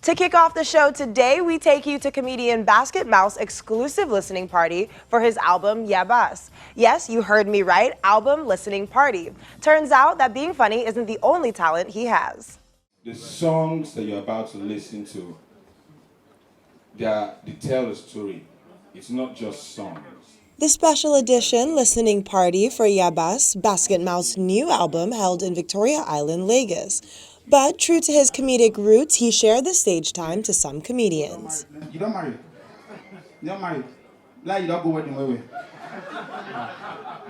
To kick off the show today, we take you to comedian Basketmouth's exclusive listening party for his album, Yabasi. Yes, you heard me right, album listening party. Turns out that being funny isn't the only talent he has. The songs that you're about to listen to, they tell a story. It's not just songs. The special edition listening party for Yabasi, Basketmouth's new album, held in Victoria Island, Lagos. But true to his comedic roots, he shared the stage time to some comedians. You don't marry. You don't marry. Like you don't go wedding way.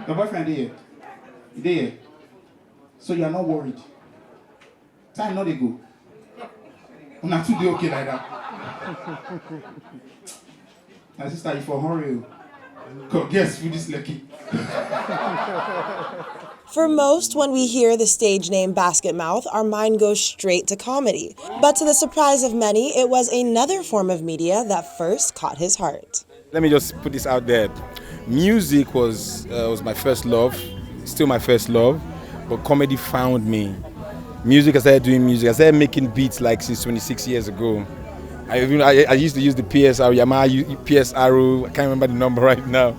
Your boyfriend there. There. So you are not worried. Time not they go. Una too dey okay like that. My sister, you for hurry. Come guess who this lucky. For most, when we hear the stage name Basketmouth, our mind goes straight to comedy. But to the surprise of many, it was another form of media that first caught his heart. Let me just put this out there. Music was my first love, still my first love, but comedy found me. I started doing music. I started making beats like since 26 years ago. I used to use the Yamaha PSR, I can't remember the number right now.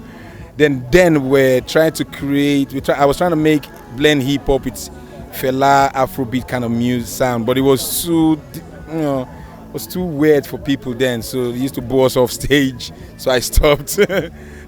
Then we're trying to create. I was trying to blend hip hop with Fela Afrobeat kind of music sound, but it was too weird for people then. So they used to boo us off stage. So I stopped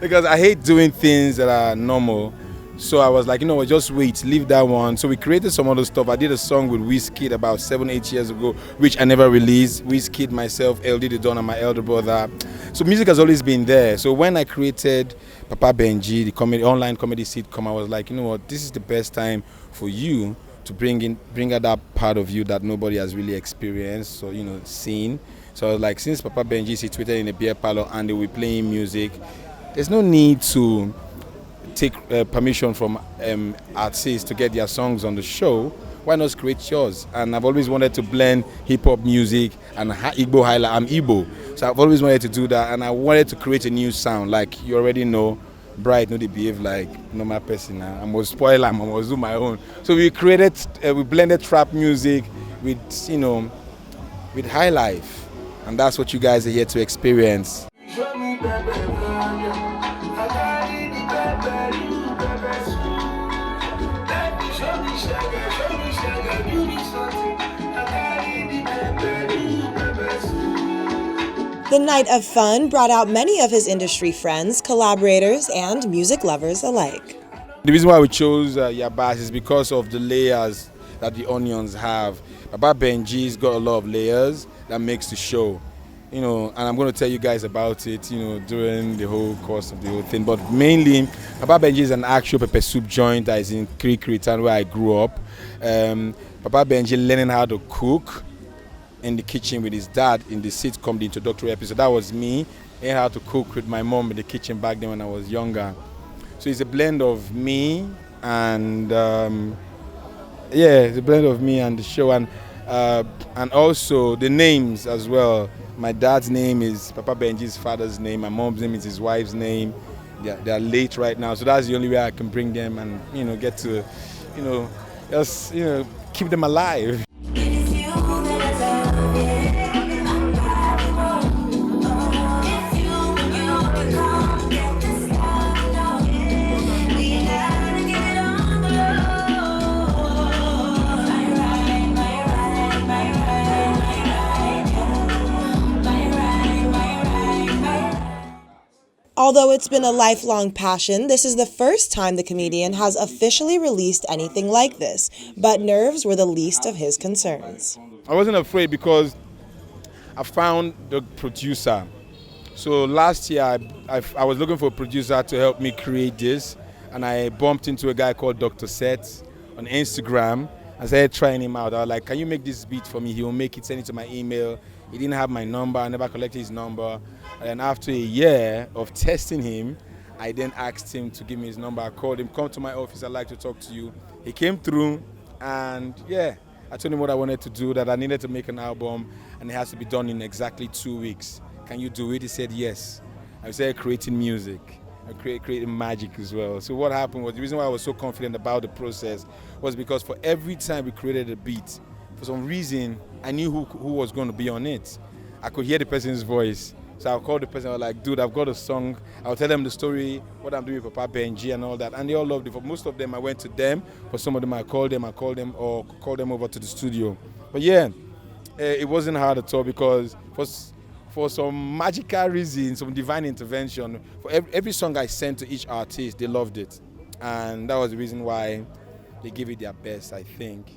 because I hate doing things that are normal. So I was like, just wait, leave that one. So we created some other stuff. I did a song with Wizkid about 7-8 years ago, which I never released. Wizkid, myself, LD the Don, and my elder brother. So music has always been there. So when I created Papa Benji, the online comedy sitcom, I was like, this is the best time for you to bring out that part of you that nobody has really experienced, so seen. So I was like, since Papa Benji is situated in a beer parlor and they were playing music, there's no need to take permission from artists to get their songs on the show. Why not create yours? And I've always wanted to blend hip-hop music and Igbo highlight. I'm Igbo, so I've always wanted to do that, and I wanted to create a new sound. Like you already know, Bright, they behave like normal person. I must spoil them, I must do my own. So we blended trap music with with high life, and that's what you guys are here to experience. The night of fun brought out many of his industry friends, collaborators, and music lovers alike. The reason why we chose Yabasi is because of the layers that the onions have. Papa Benji's got a lot of layers that makes the show. And I'm going to tell you guys about it, during the whole course of the whole thing. But mainly, Papa Benji is an actual pepper soup joint that is in Kirikiri, where I grew up. Papa Benji learning how to cook in the kitchen with his dad in the sitcom, the introductory episode. That was me, and how to cook with my mom in the kitchen back then when I was younger. So it's a blend of me and it's a blend of me and the show, and also the names as well. My dad's name is Papa Benji's father's name. My mom's name is his wife's name. They're late right now, so that's the only way I can bring them and get to just keep them alive. Although it's been a lifelong passion, this is the first time the comedian has officially released anything like this, but nerves were the least of his concerns. I wasn't afraid because I found the producer. So last year I was looking for a producer to help me create this, and I bumped into a guy called Dr. Seth on Instagram. I started trying him out. I was like, can you make this beat for me? He will make it, send it to my email. He didn't have my number, I never collected his number. And after a year of testing him, I then asked him to give me his number. I called him, come to my office, I'd like to talk to you. He came through, and I told him what I wanted to do, that I needed to make an album, and it has to be done in exactly 2 weeks. Can you do it? He said yes. I started creating music. I creating magic as well. So what happened was, the reason why I was so confident about the process was because for every time we created a beat, for some reason, I knew who was going to be on it. I could hear the person's voice. So I'll call the person, I was like, dude, I've got a song. I'll tell them the story, what I'm doing with Papa Benji and all that. And they all loved it. For most of them, I went to them. For some of them, I called them, or called them over to the studio. But yeah, it wasn't hard at all because for some magical reason, some divine intervention, for every song I sent to each artist, they loved it. And that was the reason why they gave it their best, I think.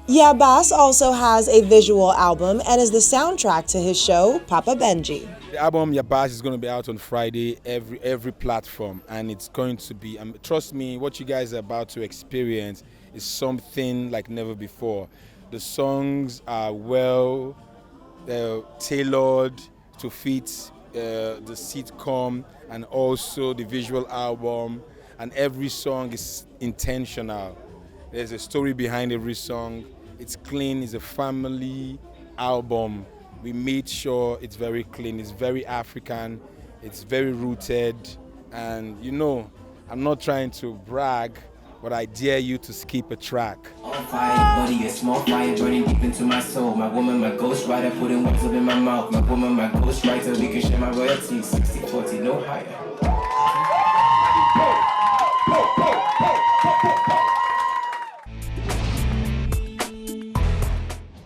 Yabasi also has a visual album and is the soundtrack to his show, Papa Benji. The album Yabasi is going to be out on Friday, every platform, and it's going to be, trust me, what you guys are about to experience is something like never before. The songs are well tailored to fit the sitcom and also the visual album, and every song is intentional. There's a story behind every song. It's clean, it's a family album. We made sure it's very clean, it's very African, it's very rooted, and you know, I'm not trying to brag, but I dare you to skip a track. On fire, buddy, a small fire burning deep into my soul. My woman, my ghost rider, putting words up in my mouth. My woman, my ghost writer, we can share my royalties. 60-40, no higher.